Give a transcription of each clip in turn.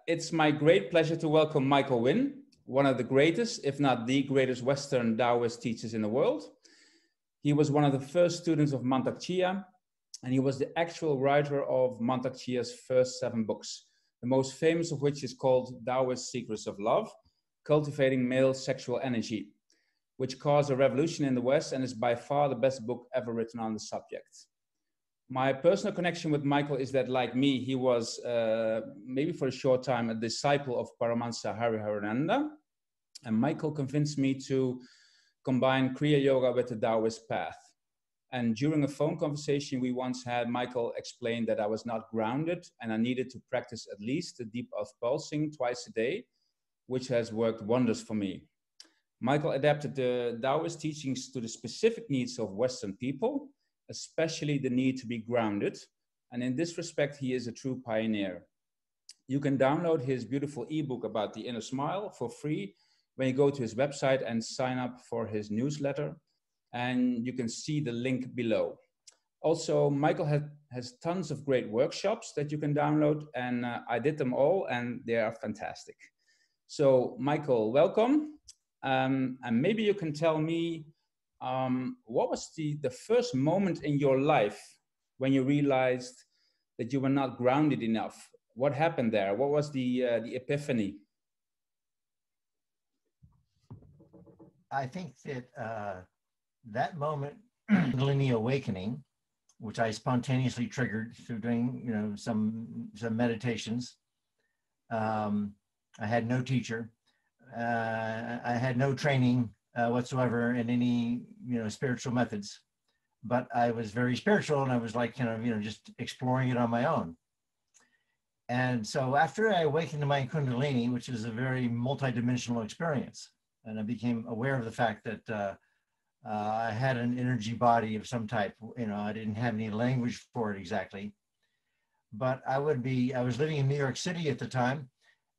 It's my great pleasure to welcome Michael Winn, one of the greatest, if not the greatest Western Taoist teachers in the world. He was one of the first students of Mantak Chia, and he was the actual writer of Mantak Chia's first 7 books, the most famous of which is called Taoist Secrets of Love, Cultivating Male Sexual Energy, which caused a revolution in the West and is by far the best book ever written on the subject. My personal connection with Michael is that, like me, he was, maybe for a short time, a disciple of Paramahansa Hariharananda. And Michael convinced me to combine Kriya Yoga with the Taoist path. And during a phone conversation we once had, Michael explained that I was not grounded and I needed to practice at least the deep earth pulsing twice a day, which has worked wonders for me. Michael adapted the Taoist teachings to the specific needs of Western people, especially the need to be grounded. And in this respect, he is a true pioneer. You can download his beautiful ebook about the inner smile for free when you go to his website and sign up for his newsletter. And you can see the link below. Also, Michael has tons of great workshops that you can download, and I did them all, and they are fantastic. So, Michael, welcome. And maybe you can tell me, what was the first moment in your life when you realized that you were not grounded enough? What happened there? What was the epiphany? I think that that moment, Kundalini awakening, which I spontaneously triggered through doing, some meditations. I had no teacher. I had no training whatsoever in any, spiritual methods, but I was very spiritual, and I was like, just exploring it on my own. And so after I awakened to my Kundalini, which is a very multidimensional experience, and I became aware of the fact that I had an energy body of some type. I didn't have any language for it exactly, but I was living in New York City at the time,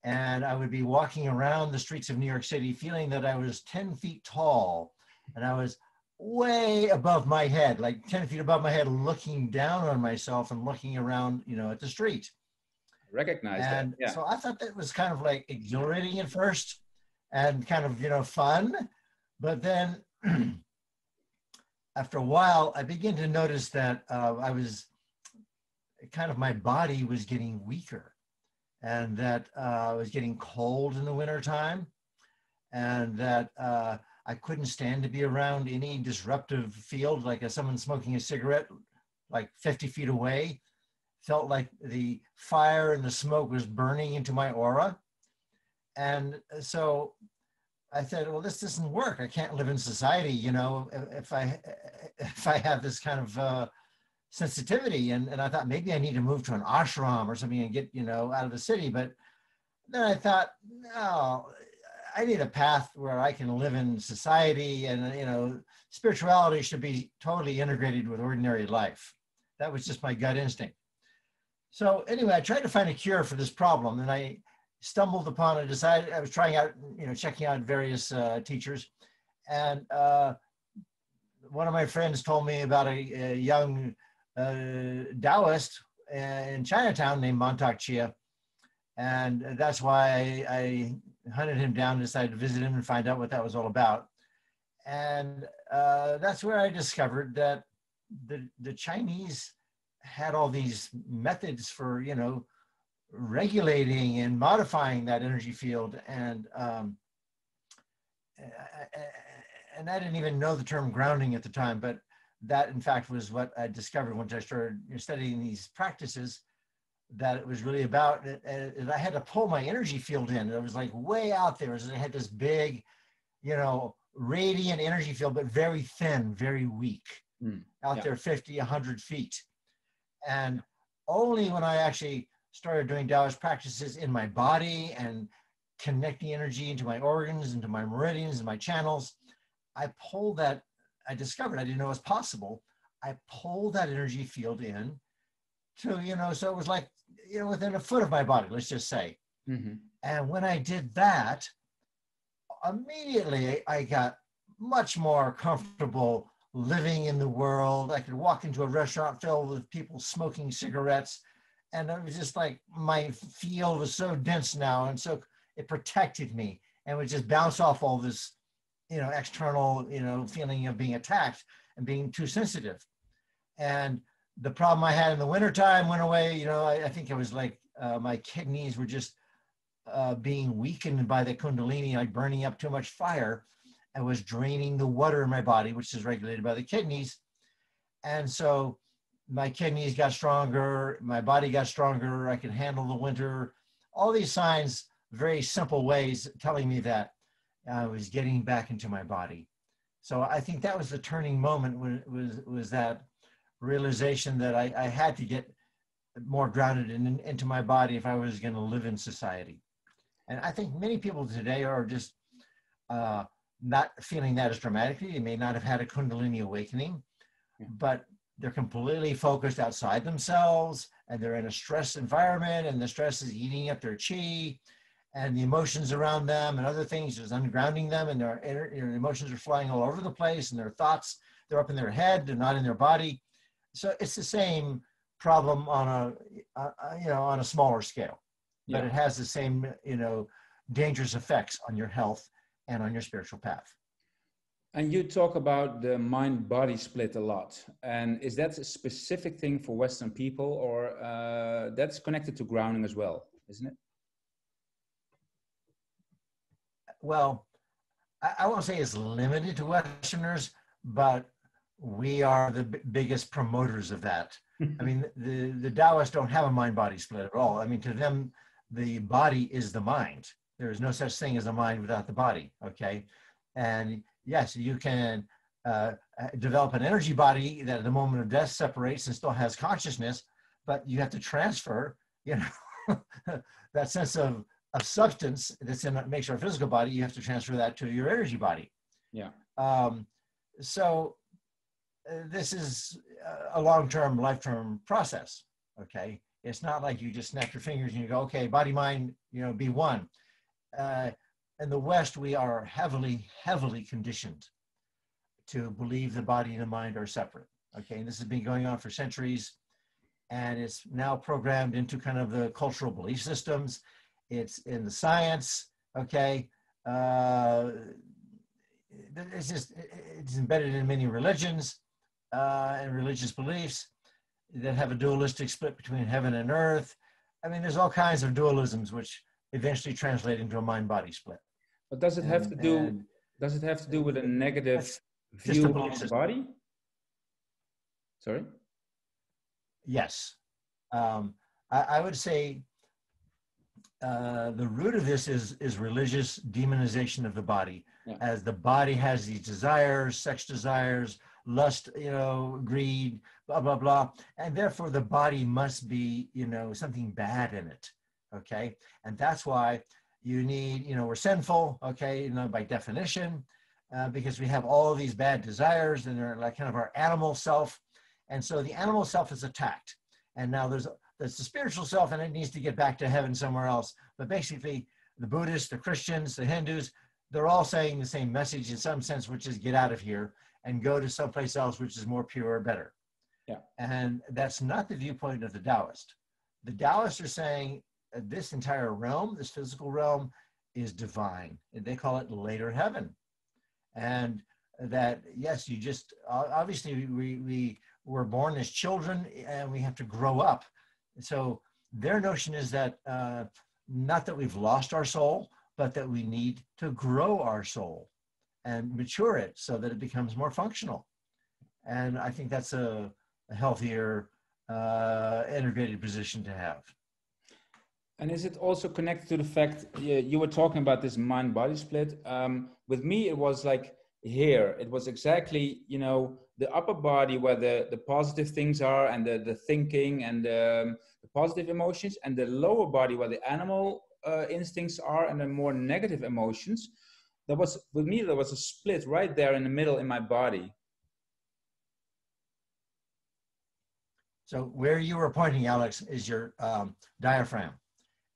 and I would be walking around the streets of New York City feeling that I was 10 feet tall, and I was way above my head, like 10 feet above my head, looking down on myself and looking around, at the street. Recognize that. Yeah. So I thought that was kind of like exhilarating at first and kind of, fun, but then after a while, I began to notice that my body was getting weaker, and that I was getting cold in the wintertime, and that I couldn't stand to be around any disruptive field, like someone smoking a cigarette like 50 feet away. Felt like the fire and the smoke was burning into my aura. And so I said, well, this doesn't work. I can't live in society, if I have this kind of sensitivity. And I thought maybe I need to move to an ashram or something and get, out of the city. But then I thought, no, I need a path where I can live in society, and, spirituality should be totally integrated with ordinary life. That was just my gut instinct. So anyway, I tried to find a cure for this problem, and I stumbled upon it. Decided I was trying out, checking out various teachers, and one of my friends told me about a young Taoist in Chinatown named Mantak Chia, and that's why I hunted him down, decided to visit him and find out what that was all about. And that's where I discovered that the Chinese had all these methods for, regulating and modifying that energy field. And I didn't even know the term grounding at the time, but that in fact was what I discovered once I started studying these practices, that it was really about, and I had to pull my energy field in. It was like way out there. I had this big, radiant energy field, but very thin, very weak, out there 50, 100 feet. And only when I actually started doing Taoist practices in my body and connecting energy into my organs, into my meridians and my channels, I discovered, I didn't know it was possible. I pulled that energy field in to, so it was like, within a foot of my body, let's just say. Mm-hmm. And when I did that, immediately I got much more comfortable living in the world. I could walk into a restaurant filled with people smoking cigarettes, and it was just like my field was so dense now, and so it protected me and would just bounce off all this, external, feeling of being attacked and being too sensitive. And the problem I had in the wintertime went away. I think it was like my kidneys were just being weakened by the Kundalini, like burning up too much fire, and was draining the water in my body, which is regulated by the kidneys. And so my kidneys got stronger, my body got stronger, I could handle the winter. All these signs, very simple ways telling me that I was getting back into my body. So I think that was the turning moment, when it was that realization that I had to get more grounded into my body if I was going to live in society. And I think many people today are just not feeling that as dramatically. They may not have had a Kundalini awakening, but they're completely focused outside themselves, and they're in a stress environment, and the stress is eating up their chi, and the emotions around them and other things is ungrounding them, and their emotions are flying all over the place, and their thoughts, they're up in their head, they're not in their body. So it's the same problem on a smaller scale, but it has the same, dangerous effects on your health and on your spiritual path. And you talk about the mind-body split a lot. And is that a specific thing for Western people, or that's connected to grounding as well, isn't it? Well, I won't say it's limited to Westerners, but we are the biggest promoters of that. I mean, the Taoists don't have a mind-body split at all. I mean, to them, the body is the mind. There is no such thing as a mind without the body, okay? And yes, you can develop an energy body that at the moment of death separates and still has consciousness, but you have to transfer, that sense of substance that's makes our physical body, you have to transfer that to your energy body. Yeah. So this is a long-term, life-term process, okay? It's not like you just snap your fingers and you go, okay, body, mind, be one. In the West, we are heavily, heavily conditioned to believe the body and the mind are separate, okay? And this has been going on for centuries, and it's now programmed into kind of the cultural belief systems. It's in the science, okay? It's embedded in many religions and religious beliefs that have a dualistic split between heaven and earth. I mean, there's all kinds of dualisms which eventually translate into a mind-body split. But does it have to do with a negative view of the body? Sorry? Yes. I would say the root of this is religious demonization of the body, as the body has these desires, sex desires, lust, greed, blah, blah, blah. And therefore the body must be, something bad in it. Okay. And that's why you need, we're sinful, okay, by definition, because we have all of these bad desires, and they're like kind of our animal self. And so the animal self is attacked. And now there's the spiritual self, and it needs to get back to heaven somewhere else. But basically, the Buddhists, the Christians, the Hindus, they're all saying the same message in some sense, which is get out of here and go to someplace else which is more pure or better. Yeah. And that's not the viewpoint of the Taoist. The Taoists are saying this entire realm, this physical realm, is divine. And they call it later heaven. And that, yes, you just, obviously we were born as children and we have to grow up. So their notion is that not that we've lost our soul, but that we need to grow our soul and mature it so that it becomes more functional. And I think that's a healthier, integrated position to have. And is it also connected to the fact you were talking about this mind-body split? With me, it was like here. It was exactly, the upper body where the positive things are and the thinking and the positive emotions, and the lower body where the animal instincts are and the more negative emotions. With me, there was a split right there in the middle in my body. So where you were pointing, Alex, is your diaphragm.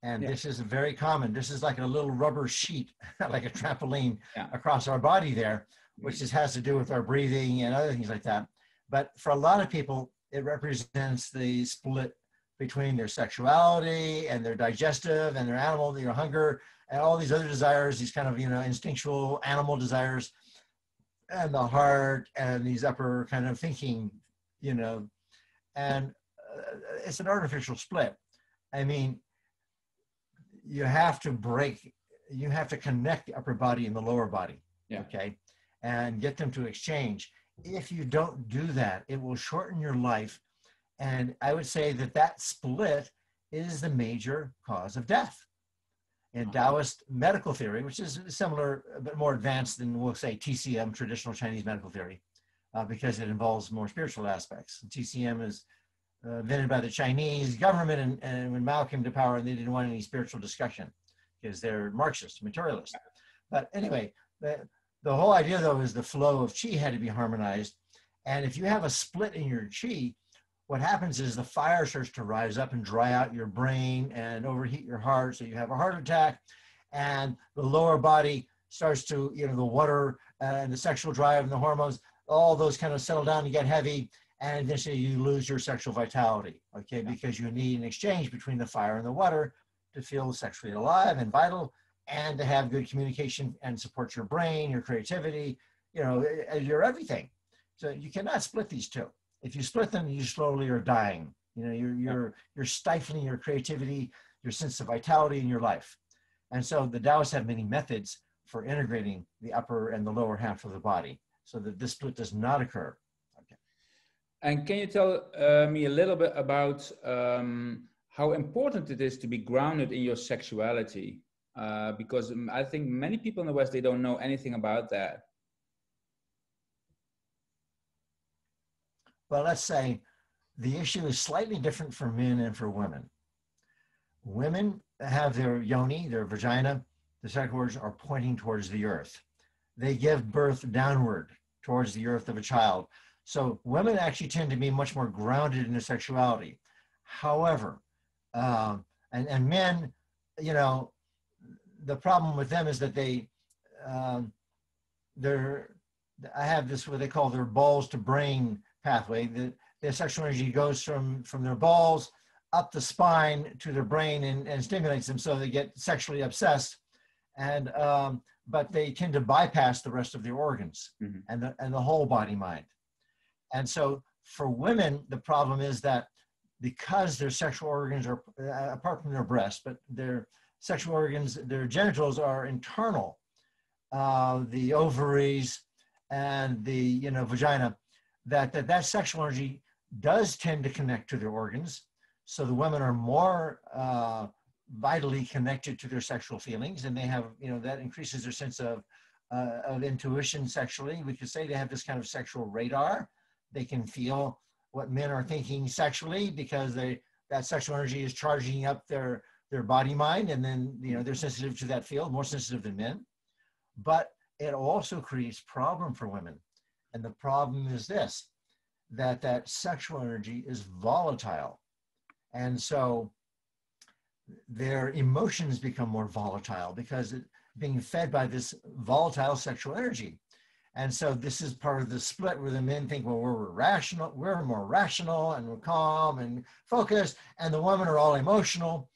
And this is very common. This is like a little rubber sheet, like a trampoline across our body there, which has to do with our breathing and other things like that. But for a lot of people, it represents the split between their sexuality and their digestive and their animal, their hunger, and all these other desires, these kind of, instinctual animal desires, and the heart and these upper kind of thinking, and it's an artificial split. I mean, you have to connect the upper body and the lower body, okay, and get them to exchange. If you don't do that, it will shorten your life. And I would say that split is the major cause of death. In Taoist medical theory, which is similar but more advanced than, we'll say, TCM, traditional Chinese medical theory, because it involves more spiritual aspects. TCM is invented by the Chinese government, and when Mao came to power, they didn't want any spiritual discussion because they're Marxist, materialist. But anyway, the whole idea, though, is the flow of qi had to be harmonized. And if you have a split in your qi, what happens is the fire starts to rise up and dry out your brain and overheat your heart, so you have a heart attack, and the lower body starts to, the water and the sexual drive and the hormones, all those kind of settle down and get heavy, and eventually you lose your sexual vitality, okay, because you need an exchange between the fire and the water to feel sexually alive and vital, and to have good communication and support your brain, your creativity, your everything. So you cannot split these two. If you split them, you slowly are dying. You're stifling your creativity, your sense of vitality in your life. And so the Taoists have many methods for integrating the upper and the lower half of the body so that this split does not occur. Okay. And can you tell me a little bit about how important it is to be grounded in your sexuality? Because I think many people in the West, they don't know anything about that. Well, let's say the issue is slightly different for men and for women. Women have their yoni, their vagina, the sexual organs are pointing towards the earth. They give birth downward towards the earth of a child. So women actually tend to be much more grounded in their sexuality. However, and men, the problem with them is that I have this, what they call their balls to brain pathway. Their sexual energy goes from their balls up the spine to their brain and stimulates them, so they get sexually obsessed, and but they tend to bypass the rest of their organs and the whole body mind. And so for women, the problem is that because their sexual organs are, apart from their breast, but their sexual organs, their genitals are internal, the ovaries and the vagina, that sexual energy does tend to connect to their organs. So the women are more vitally connected to their sexual feelings, and they have, that increases their sense of intuition sexually. We could say they have this kind of sexual radar. They can feel what men are thinking sexually because that sexual energy is charging up their body mind, and then they're sensitive to that field, more sensitive than men. But it also creates problem for women. And the problem is this, that sexual energy is volatile. And so their emotions become more volatile because it's being fed by this volatile sexual energy. And so this is part of the split where the men think, well, we're more rational and we're calm and focused, and the women are all emotional.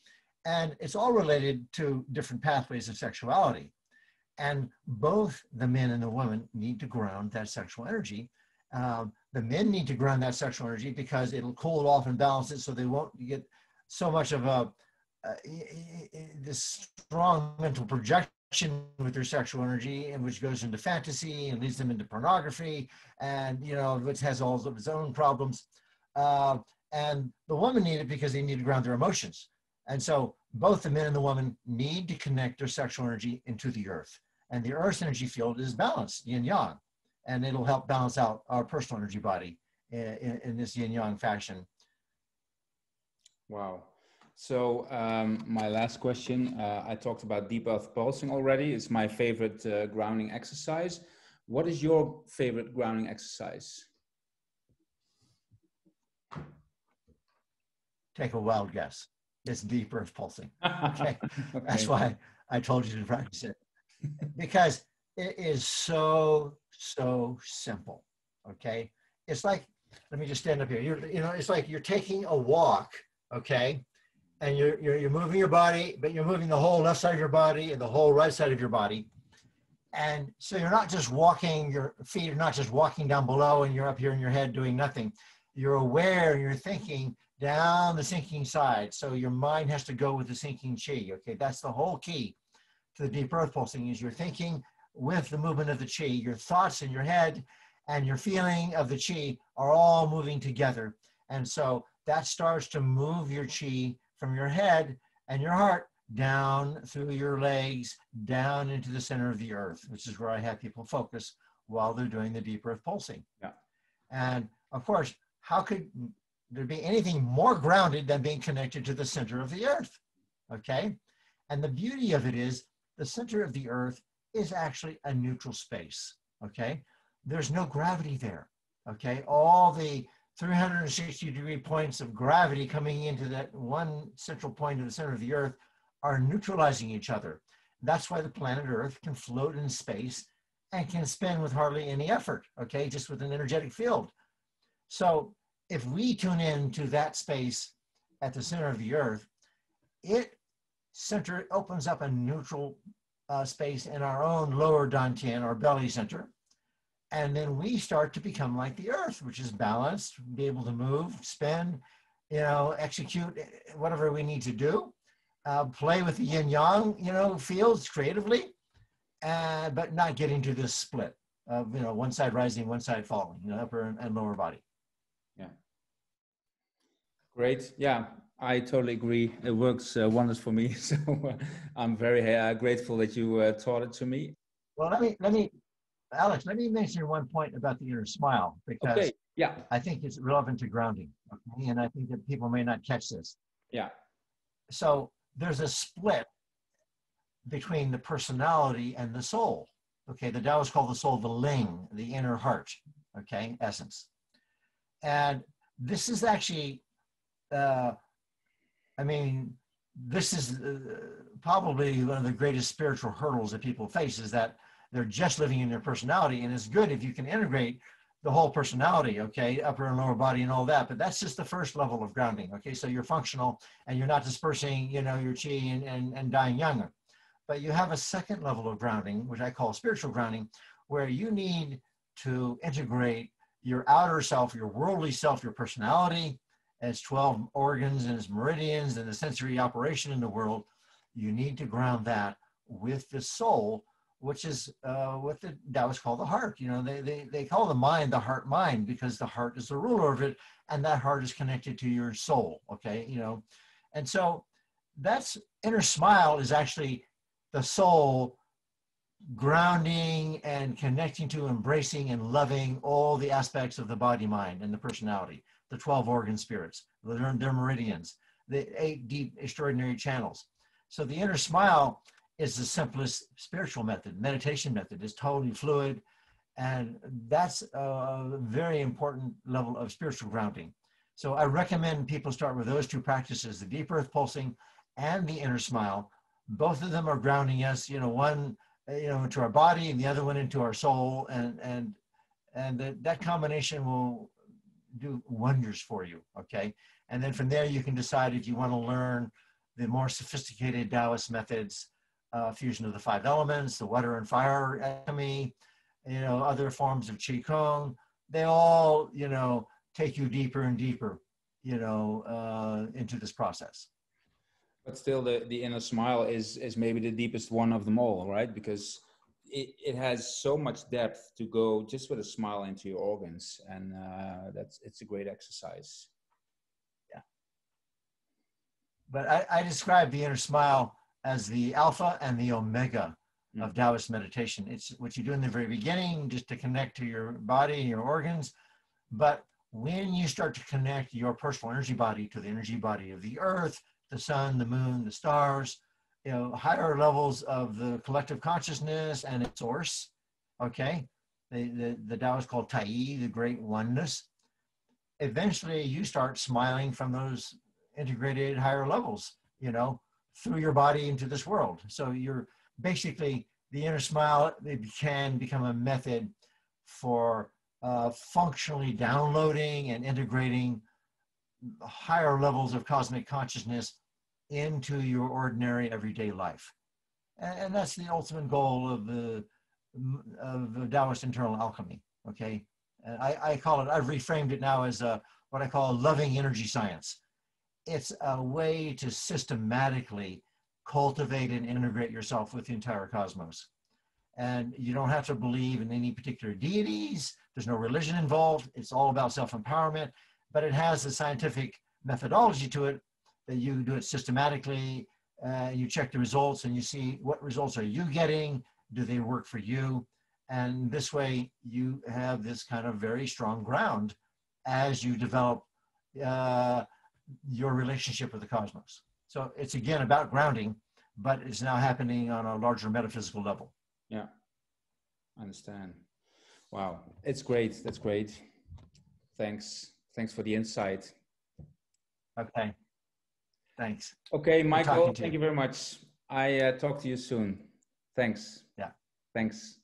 And it's all related to different pathways of sexuality. And both the men and the women need to ground that sexual energy. The men need to ground that sexual energy because it'll cool it off and balance it, so they won't get so much of this strong mental projection with their sexual energy, and which goes into fantasy and leads them into pornography, and which has all of its own problems. And the women need it because they need to ground their emotions. And so both the men and the woman need to connect their sexual energy into the earth. And the earth's energy field is balanced, yin yang, and it'll help balance out our personal energy body in this yin yang fashion. Wow. So my last question, I talked about deep earth pulsing already. It's my favorite grounding exercise. What is your favorite grounding exercise? Take a wild guess. It's deep earth pulsing. Okay. Okay. That's why I told you to practice it, because it is so simple. Okay. It's like, let me just stand up here. It's like you're taking a walk, okay? And you're moving your body, but you're moving the whole left side of your body and the whole right side of your body. And so you're not just walking, your feet are not just walking down below and you're up here in your head doing nothing. You're aware, you're thinking down the sinking side. So your mind has to go with the sinking chi, okay? That's the whole key to the deep earth pulsing, is you're thinking with the movement of the chi. Your thoughts in your head and your feeling of the chi are all moving together. And so that starts to move your chi from your head and your heart down through your legs, down into the center of the earth, which is where I have people focus while they're doing the deep earth pulsing. Yeah. And of course, how could there be anything more grounded than being connected to the center of the earth? Okay. And the beauty of it is the center of the earth is actually a neutral space. Okay. There's no gravity there. Okay. All the 360-degree points of gravity coming into that one central point of the center of the earth are neutralizing each other. That's why the planet Earth can float in space and can spin with hardly any effort, okay, just with an energetic field. So if we tune into that space at the center of the Earth, it opens up a neutral space in our own lower dantian, our belly center. And then we start to become like the Earth, which is balanced, be able to move, spin, execute whatever we need to do. Play with the yin yang, fields creatively, but not get into this split of, one side rising, one side falling, upper and lower body. Yeah. Great. Yeah, I totally agree. It works wonders for me. So I'm very grateful that you taught it to me. Well, Alex, let me mention one point about the inner smile, because okay. Yeah. I think it's relevant to grounding. Okay? And I think that people may not catch this. Yeah. So there's a split between the personality and the soul. Okay, the Taoists call the soul the Ling, the inner heart, okay, essence. And this is actually, this is probably one of the greatest spiritual hurdles that people face, is that they're just living in their personality. And it's good if you can integrate the whole personality, okay, upper and lower body and all that, but that's just the first level of grounding, okay? So you're functional and you're not dispersing, your chi and dying younger. But you have a second level of grounding, which I call spiritual grounding, where you need to integrate your outer self, your worldly self, your personality, its 12 organs and its meridians and the sensory operation in the world. You need to ground that with the soul, which is what the Taoists call the heart. They call the mind the heart mind, because the heart is the ruler of it, and that heart is connected to your soul, okay? And so that's inner smile is actually the soul grounding and connecting to, embracing and loving all the aspects of the body, mind, and the personality, the 12 organ spirits, their meridians, the 8 deep extraordinary channels. So the inner smile is the simplest spiritual method, meditation method. It's totally fluid. And that's a very important level of spiritual grounding. So I recommend people start with those 2 practices, the deep earth pulsing and the inner smile. Both of them are grounding us, one, into our body and the other one into our soul. And that combination will do wonders for you, okay? And then from there, you can decide if you want to learn the more sophisticated Taoist methods, fusion of the 5 elements, the water and fire alchemy, other forms of Qigong. They all, take you deeper and deeper, into this process. But still, the inner smile is maybe the deepest one of them all, right? Because it has so much depth to go just with a smile into your organs, and it's a great exercise. Yeah. But I describe the inner smile as the alpha and the omega of Taoist meditation. It's what you do in the very beginning, just to connect to your body and your organs. But when you start to connect your personal energy body to the energy body of the earth, the sun, the moon, the stars, higher levels of the collective consciousness and its source, okay? The Taoists called Tai, the great oneness. Eventually, you start smiling from those integrated higher levels, through your body into this world. So you're basically, the inner smile, it can become a method for functionally downloading and integrating higher levels of cosmic consciousness into your ordinary everyday life. And that's the ultimate goal of the Taoist internal alchemy. Okay, and I call it, I've reframed it now as what I call loving energy science. It's a way to systematically cultivate and integrate yourself with the entire cosmos. And you don't have to believe in any particular deities. There's no religion involved. It's all about self-empowerment, but it has a scientific methodology to it that you do it systematically. You check the results and you see what results are you getting? Do they work for you? And this way you have this kind of very strong ground as you develop your relationship with the cosmos. So it's again about grounding, but it's now happening on a larger metaphysical level. Yeah, I understand. Wow, it's great. That's great. Thanks. Thanks for the insight. Okay. Thanks. Okay, Michael, thank you very much. I talk to you soon. Thanks. Yeah. Thanks.